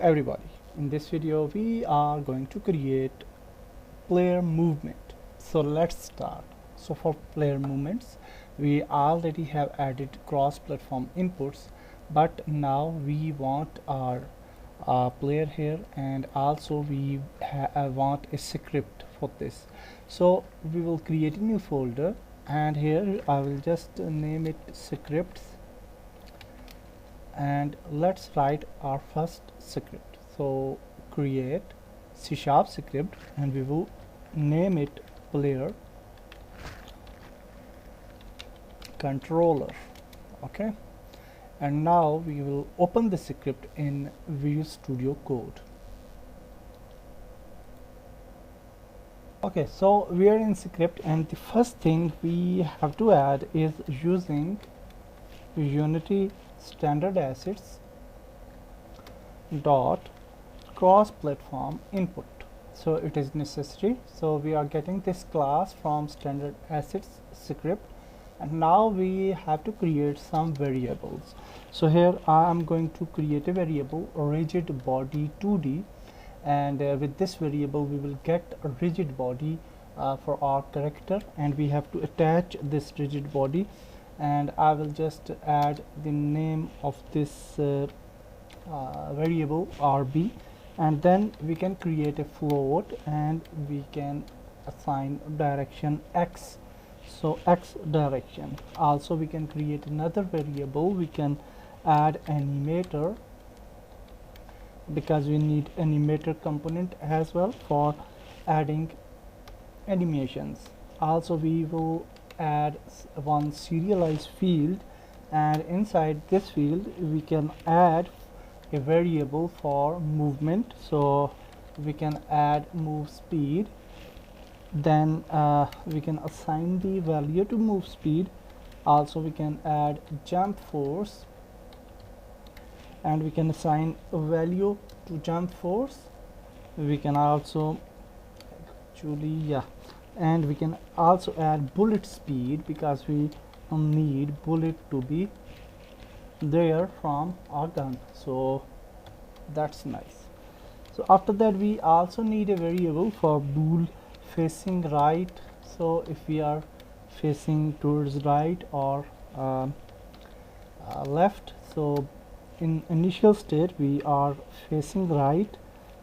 everybody, in this video we are going to create player movement. So let's start. So for player movements we already have added cross-platform inputs, but now we want our player here, and also we want a script for this. So we will create a new folder, and here I will just name it scripts, and let's write our first script. So create C# script, and we will name it player controller. Okay, and now we will open the script in Visual Studio Code. Okay, so we are in script, and the first thing we have to add is using Unity standard assets dot cross platform input. So it is necessary, so we are getting this class from standard assets script, and now we have to create some variables. So here I am going to create a variable rigid body 2D, and with this variable we will get a rigid body for our character, and we have to attach this rigid body, and I will just add the name of this variable RB, and then we can create a float, and we can assign direction X, so X direction. Also we can create another variable, we can add animator, because we need animator component as well for adding animations. Also we will add one serialized field, and inside this field we can add a variable for movement, so we can add move speed, then we can assign the value to move speed. Also we can add jump force, and we can assign a value to jump force. We can also and we can also add bullet speed, because we need bullet to be there from our gun, so that's nice. So after that we also need a variable for bool facing right, so if we are facing towards right or left, so in initial state we are facing right.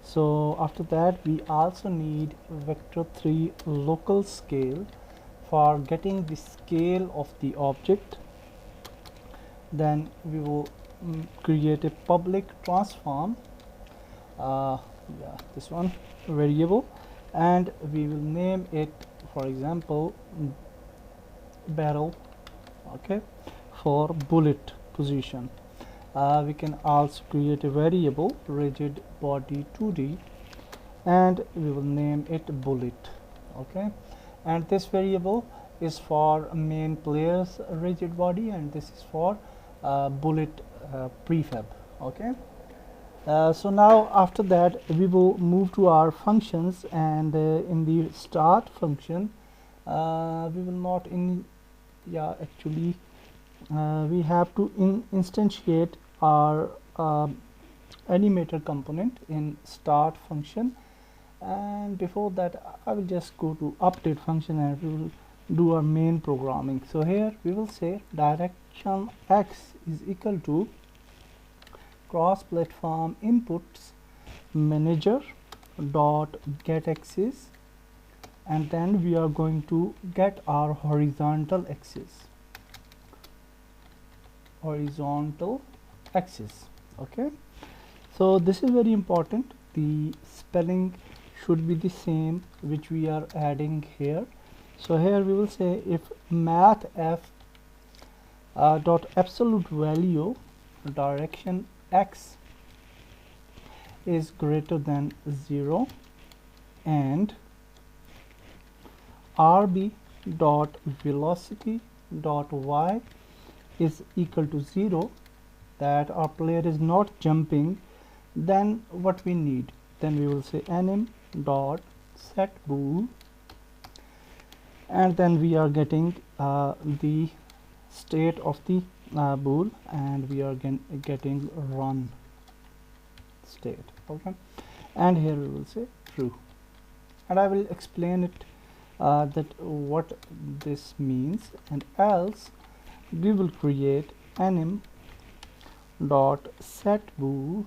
So after that we also need vector 3 local scale for getting the scale of the object. Then we will create a public transform, this one variable, and we will name it, for example, barrel, okay, for bullet position. We can also create a variable rigid body 2D, and we will name it bullet. Okay, and this variable is for main player's rigid body, and this is for bullet prefab. Okay, so now after that we will move to our functions, and in the start function we will not actually we have to instantiate our animator component in start function, and before that I will just go to update function, and we will do our main programming. So here we will say direction X is equal to cross platform inputs manager dot get axis, and then we are going to get our horizontal axis. Okay, so this is very important. The spelling should be the same which we are adding here. So here we will say if math f dot absolute value direction X is greater than 0, and RB dot velocity dot Y is equal to 0, that our player is not jumping, then what we need, then we will say anim dot set bool, and then we are getting the state of the bool, and we are getting run state. Okay, and here we will say true, and I will explain it that what this means. And else we will create anim dot set bool,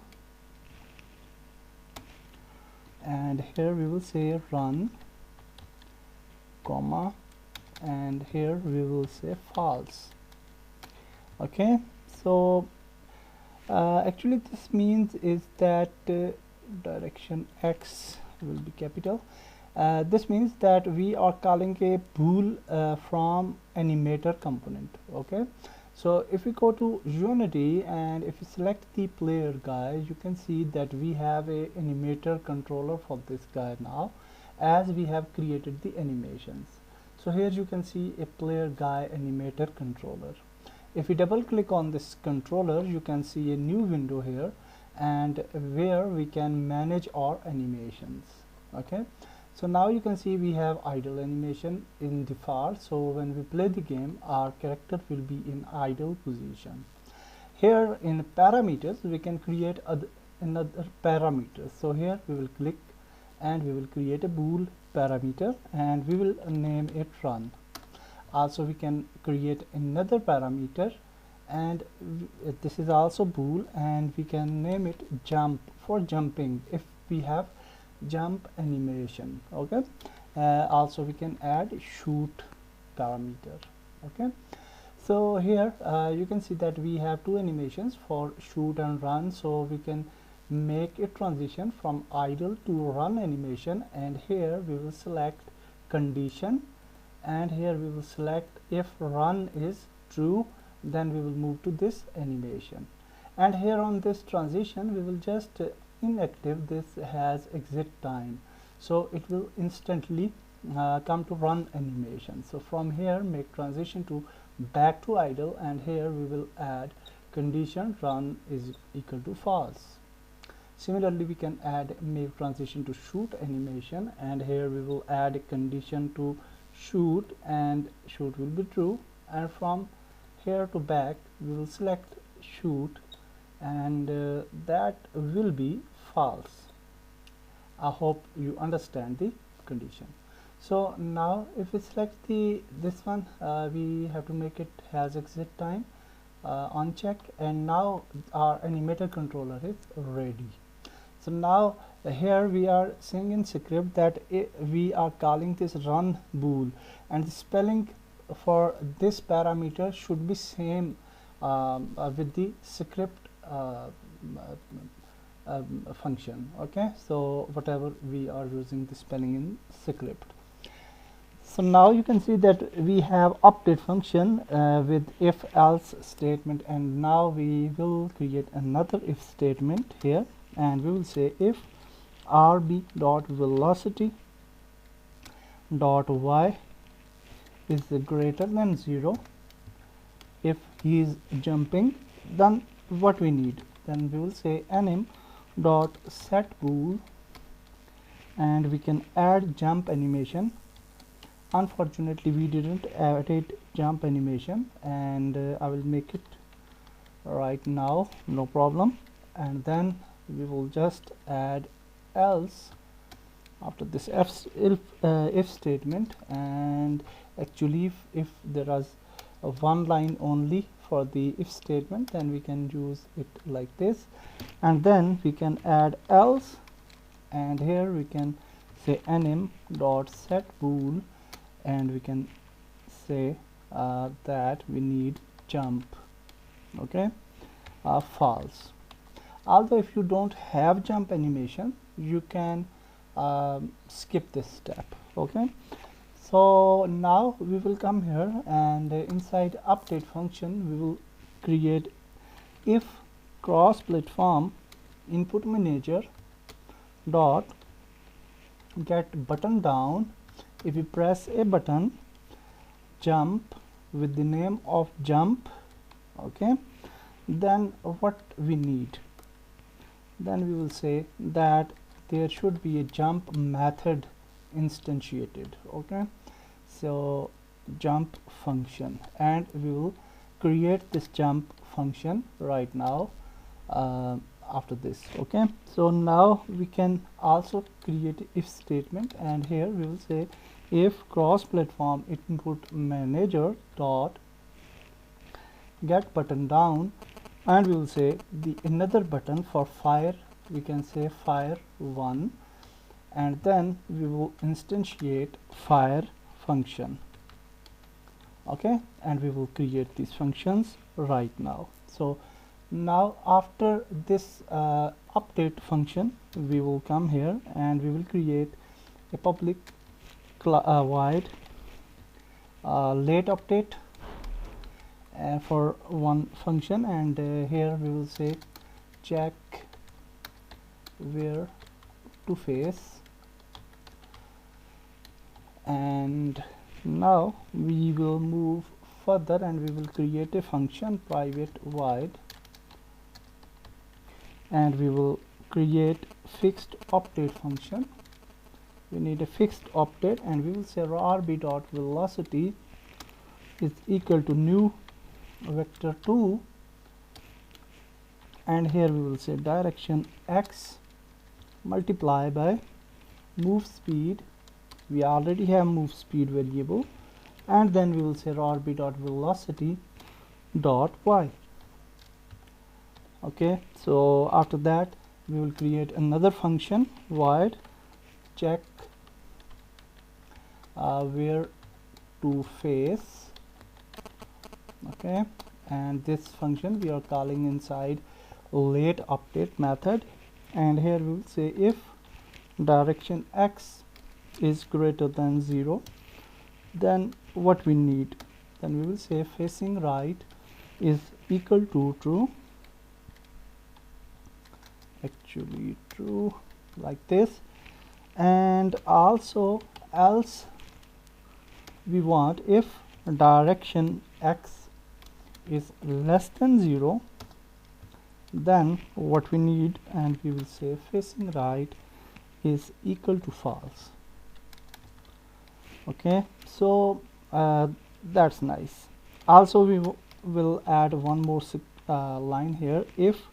and here we will say run, comma, and here we will say false. Okay, so actually this means is that direction X will be capital. This means that we are calling a bool from animator component. Okay, so if we go to Unity and if you select the player guy, you can see that we have a animator controller for this guy now, as we have created the animations. So here you can see a player guy animator controller. If we double click on this controller, you can see a new window here, and where we can manage our animations. Okay, so now you can see we have idle animation in default, so when we play the game our character will be in idle position. Here in parameters we can create another parameter. So here we will click and we will create a bool parameter and we will name it run. Also we can create another parameter, and this is also bool, and we can name it jump for jumping if we have jump animation. Okay, also we can add shoot parameter. Okay, so here you can see that we have two animations for shoot and run, so we can make a transition from idle to run animation, and here we will select condition, and here we will select if run is true, then we will move to this animation, and here on this transition we will just inactive this has exit time, so it will instantly come to run animation. So from here make transition to back to idle, and here we will add condition run is equal to false. Similarly we can add make transition to shoot animation, and here we will add a condition to shoot, and shoot will be true, and from here to back we will select shoot, and that will be false. I hope you understand the condition. So now if we select this one, we have to make it has exit time on check, and now our animator controller is ready. So now here we are saying in script that we are calling this run bool, and the spelling for this parameter should be same with the script function. Okay, so whatever we are using the spelling in script. So now you can see that we have update function with if else statement, and now we will create another if statement here, and we will say if rb dot velocity dot y is greater than 0, if he is jumping, then what we need, then we will say anim dot set bool, and we can add jump animation. Unfortunately we didn't add it jump animation, and I will make it right now, no problem, and then we will just add else after this if statement, and actually if there is one line only for the if statement, then we can use it like this, and then we can add else, and here we can say anim dot set bool, and we can say that we need jump. Okay, false. Although if you don't have jump animation, you can skip this step. Okay, so now we will come here, and inside update function we will create if cross platform input manager dot get button down. If you press a button, jump with the name of jump. Okay, then what we need, then we will say that there should be a jump method instantiated. Okay, so jump function, and we will create this jump function right now. after this. Okay, so now we can also create if statement, and here we will say if cross platform input manager dot get button down, and we will say the another button for fire, we can say fire 1, and then we will instantiate fire function. Okay, and we will create these functions right now. So now after this update function, we will come here and we will create a public void late update for one function, and here we will say check where to face, and now we will move further and we will create a function private void, and we will create fixed update function. We need a fixed update, and we will say rb dot velocity is equal to new vector 2, and here we will say direction x multiply by move speed. We already have move speed variable, and then we will say rb dot velocity dot y. Okay, so after that we will create another function void check where to face. Okay, and this function we are calling inside late update method, and here we will say if direction x is greater than 0, then what we need, then we will say facing right is equal to true, actually true, like this. And also else we want if direction x is less than 0, then what we need, and we will say facing right is equal to false. Okay, so that's nice. Also we will add one more line here, if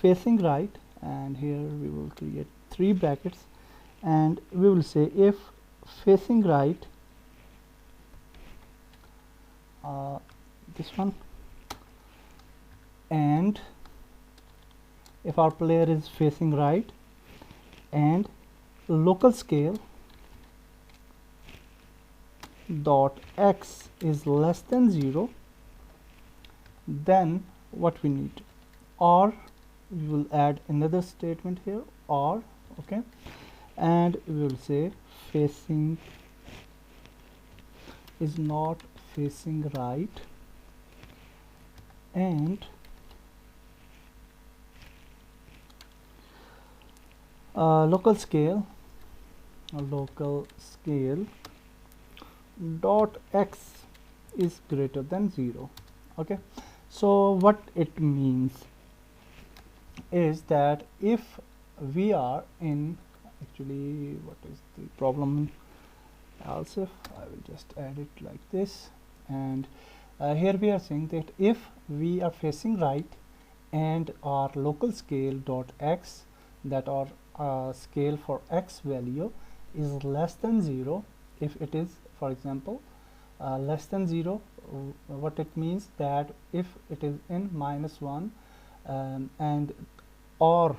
facing right, and here we will create 3 brackets, and we will say if facing right, this one, and if our player is facing right and local scale dot x is less than 0, then what we need, or we will add another statement here, or okay, and we will say facing is not facing right, and local scale dot x is greater than 0. Okay, so what it means is that if we are in, actually what is the problem, else if I will just add it like this, and here we are saying that if we are facing right and our local scale dot x, that our scale for x value is less than 0, if it is, for example, less than 0, what it means that if it is in -1 and or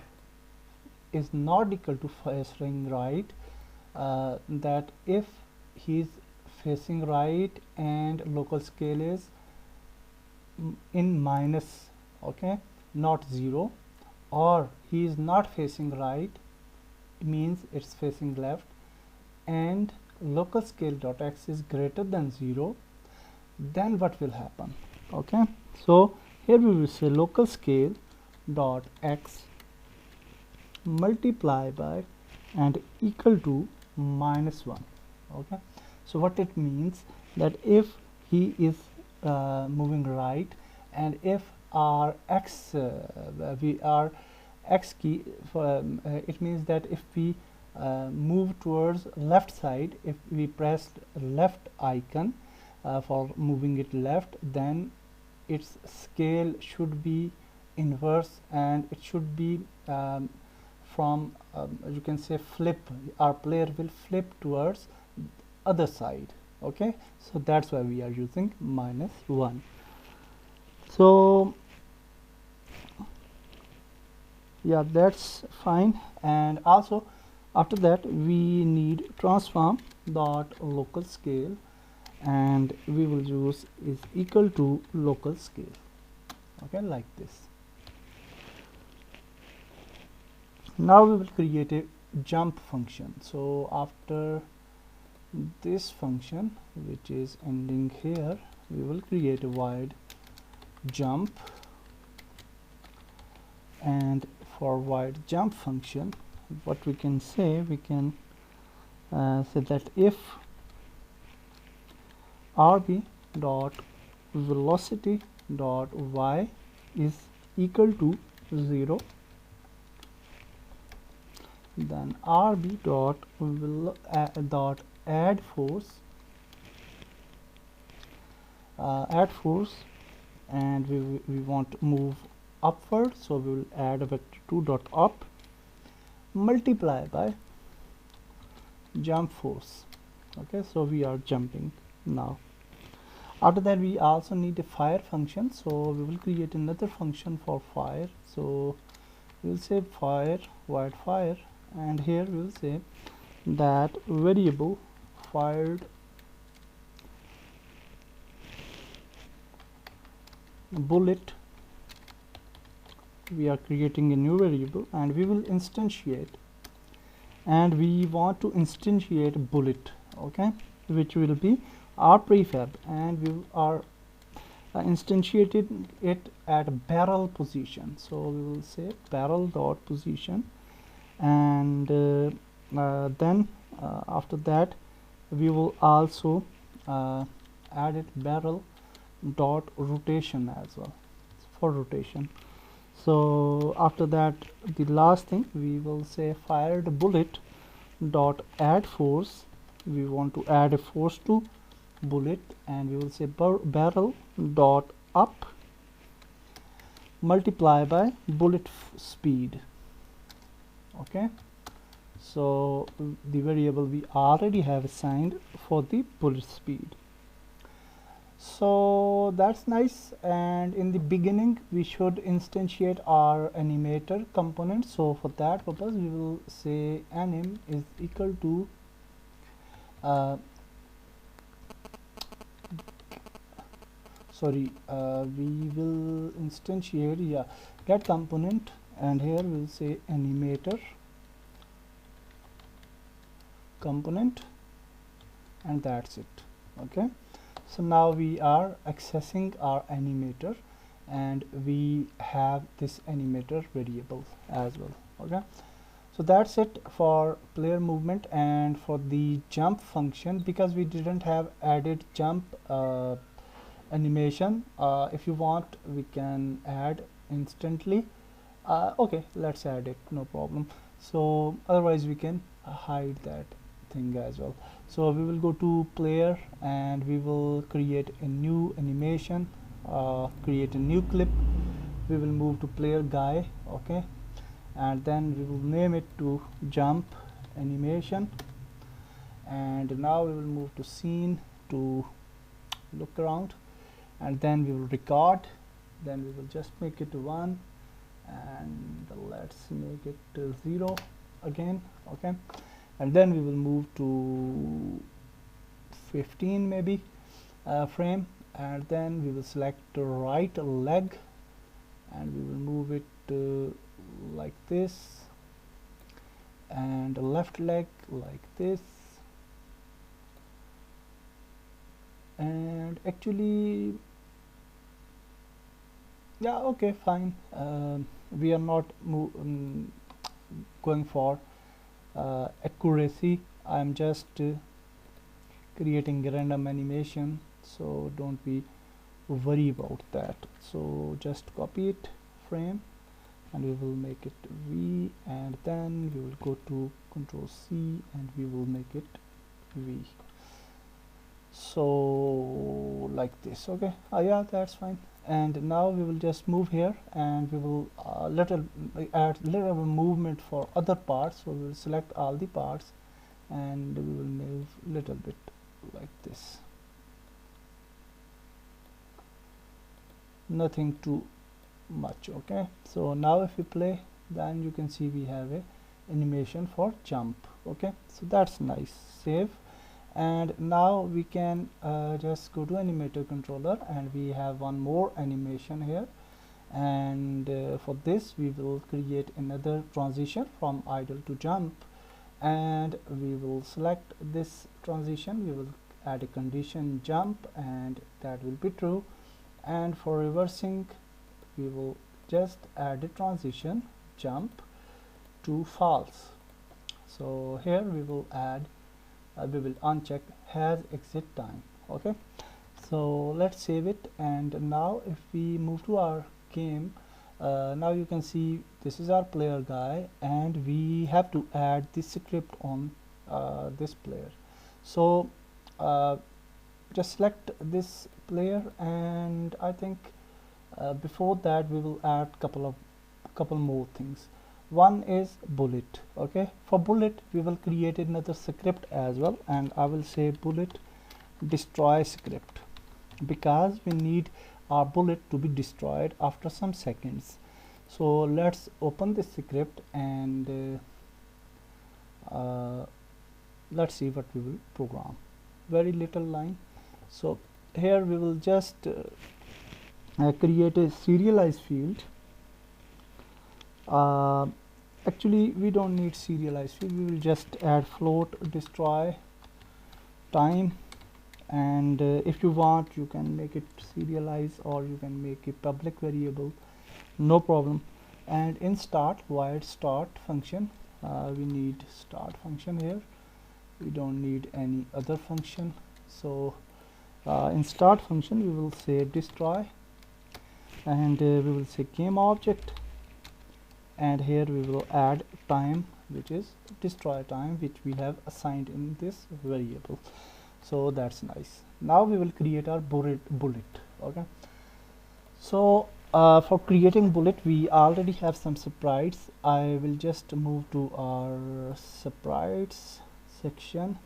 is not equal to facing right, that if he is facing right and local scale is in minus, okay, not 0, or he is not facing right, means it's facing left, and local scale dot x is greater than 0, then what will happen? Okay, so here we will say local scale dot x multiply by and equal to -1. Okay, so what it means, that if he is moving right, and if our x we are x key for it means that if we move towards left side, if we press left icon for moving it left, then its scale should be inverse, and it should be from you can say flip. Our player will flip towards other side. Okay, so that's why we are using -1. So yeah, that's fine. And also after that we need transform dot local scale, and we will use is equal to local scale. Okay, like this. Now we will create a jump function. So after this function, which is ending here, we will create a void jump, and for void jump function, what we can say, we can say that if rb dot velocity dot y is equal to 0, then rb dot dot add force, and we want to move upward, so we will add a vector 2 dot up multiply by jump force. Okay, so we are jumping now. After that we also need a fire function, so we will create another function for fire. So we will say fire void fire, and here we will say that variable fired bullet. We are creating a new variable and we will instantiate, and we want to instantiate bullet, okay, which will be our prefab, and we are instantiated it at barrel position. So we will say barrel dot position, and then after that we will also add it barrel dot rotation as well for rotation. So after that, the last thing, we will say fired bullet dot add force. We want to add a force to bullet, and we will say barrel dot up multiply by bullet speed. Okay, so the variable we already have assigned for the bullet speed. So that's nice, and in the beginning we should instantiate our animator component. So for that purpose we will say anim is equal to we will instantiate get component, and here we will say animator component, and that's it. Okay, so now we are accessing our animator, and we have this animator variable as well. Okay, so that's it for player movement. And for the jump function, because we didn't have added jump animation, if you want we can add instantly. Okay, let's add it, no problem. So otherwise we can hide that thing as well. So we will go to player, and we will create a new animation, create a new clip. We will move to player guy, okay, and then we will name it to jump animation. And now we will move to scene to look around, and then we will record. Then we will just make it 1, and let's make it 0 again. Okay, and then we will move to 15 maybe frame, and then we will select the right leg, and we will move it like this, and the left leg like this. And actually, yeah, okay, fine. We are not going for accuracy. I'm just creating a random animation, so don't be worry about that. So just copy it frame, and we will make it V, and then we will go to Control C, and we will make it V. So like this. Okay, yeah, that's fine. and now we will just move here, and we will add little movement for other parts. So we will select all the parts, and we will move little bit like this, nothing too much. Okay, so now if we play, then you can see we have a animation for jump. Okay, so that's nice. Save, and now we can just go to animator controller, and we have one more animation here, and for this we will create another transition from idle to jump, and we will select this transition. We will add a condition jump, and that will be true, and for reversing we will just add a transition jump to false. So here we will add we will uncheck has exit time. Okay, so let's save it, and now if we move to our game, now you can see this is our player guy, and we have to add this script on this player. So just select this player, and I think before that we will add couple more things. One is bullet. Okay, for bullet we will create another script as well, and I will say bullet destroy script, because we need our bullet to be destroyed after some seconds. So let's open this script, and let's see what we will program. Very little line. So here we will just create a serialized field. Actually we don't need serialized field, we will just add float destroy time, and if you want you can make it serialized, or you can make a public variable, no problem. And in start, void start function, we need start function here, we don't need any other function. So in start function we will say destroy, and we will say game object, and here we will add time, which is destroy time, which we have assigned in this variable. So that's nice. Now we will create our bullet. Okay, so for creating bullet we already have some sprites. I will just move to our sprites section,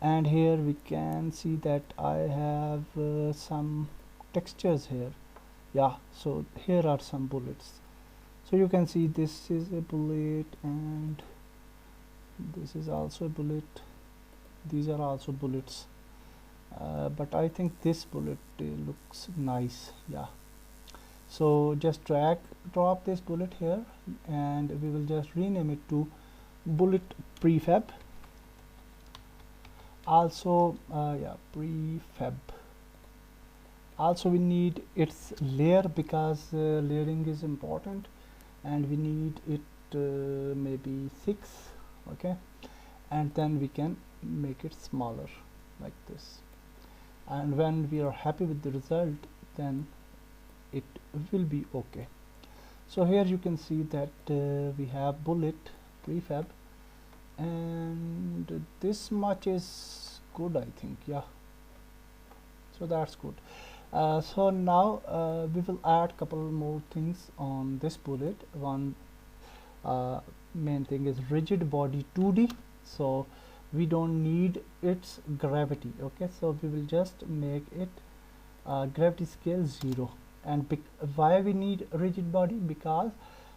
and here we can see that I have some textures here. Yeah, so here are some bullets. So you can see this is a bullet, and this is also a bullet, these are also bullets, but I think this bullet looks nice. Yeah, so just drop this bullet here, and we will just rename it to bullet prefab. Also yeah, prefab. Also we need its layer, because layering is important, and we need it maybe 6. Okay, and then we can make it smaller like this, and when we are happy with the result, then it will be okay. So here you can see that we have bullet prefab, and this much is good, I think. Yeah, so that's good. So now we will add couple more things on this bullet. One main thing is rigid body 2D, so we don't need its gravity. Okay, so we will just make it gravity scale 0. And why we need rigid body? Because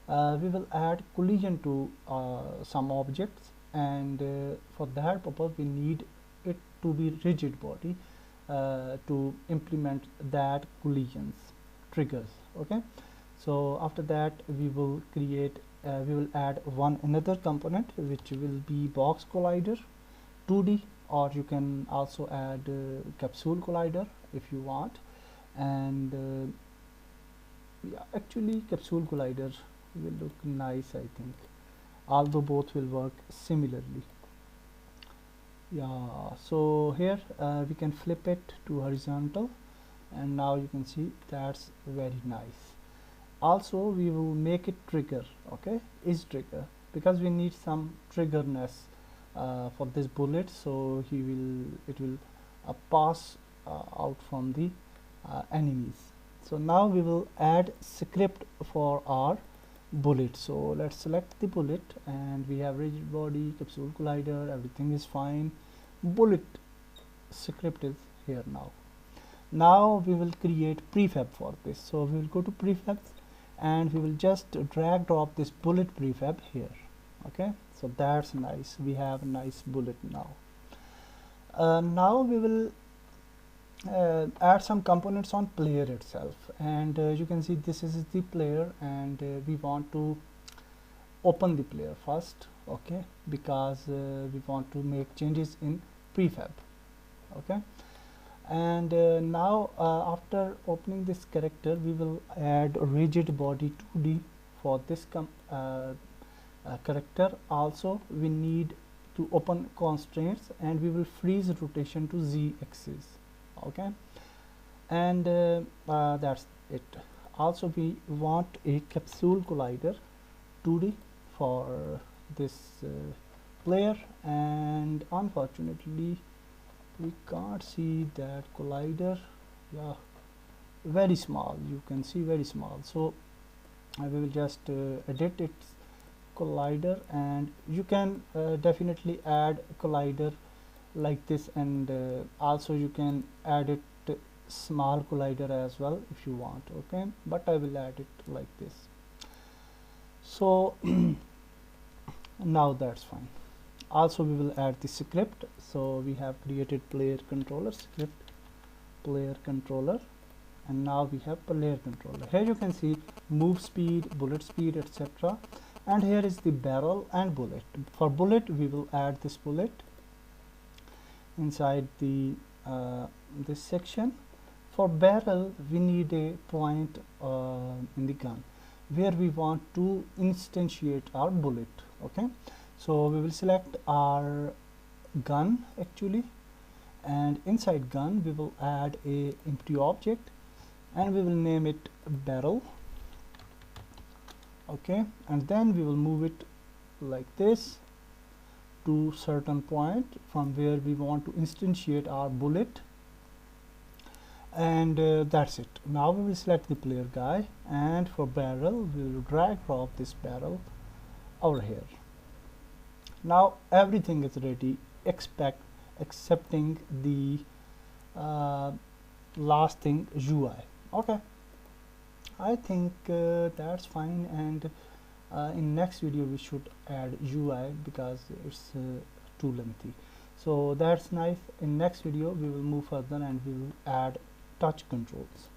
we will add collision to some objects, and for that purpose we need it to be rigid body to implement that collisions triggers. Okay, so after that we will create we will add another component, which will be box collider 2D, or you can also add capsule collider if you want. And yeah, actually capsule collider will look nice, I think, although both will work similarly. Yeah, so here we can flip it to horizontal, and now you can see that's very nice. Also we will make it trigger. Okay, is trigger, because we need some triggerness for this bullet, so it will pass out from the enemies. So now we will add script for our bullet. So let's select the bullet, and we have rigid body, capsule collider, everything is fine. Bullet script is here now. Now we will create prefab for this. So we will go to prefabs, and we will just drag drop this bullet prefab here. Okay, so that's nice. We have a nice bullet now. Now we will add some components on player itself, and you can see this is the player, and we want to open the player first, okay, because we want to make changes in prefab. Okay, and now after opening this character, we will add rigid body 2D for this character. Also we need to open constraints, and we will freeze rotation to Z axis. Okay, and that's it. Also we want a capsule collider 2D for this player, and unfortunately we can't see that collider. Yeah, very small, you can see very small. So I will just edit its collider, and you can definitely add collider like this, and also you can add it small collider as well if you want. Okay, but I will add it like this. So now that's fine. Also we will add the script. So we have created player controller script, player controller, and now we have player controller. Here you can see move speed, bullet speed, etc. And here is the barrel and bullet. For bullet we will add this bullet inside the this section. For barrel we need a point in the gun where we want to instantiate our bullet. Okay, so we will select our gun actually, and inside gun we will add a empty object, and we will name it barrel. Okay, and then we will move it like this to certain point from where we want to instantiate our bullet, and that's it. Now we will select the player guy, and for barrel we will drag drop this barrel over here. Now everything is ready excepting the last thing, UI. Okay, I think that's fine, and in next video we should add UI because it's too lengthy. So that's nice. In next video we will move further, and we will add touch controls.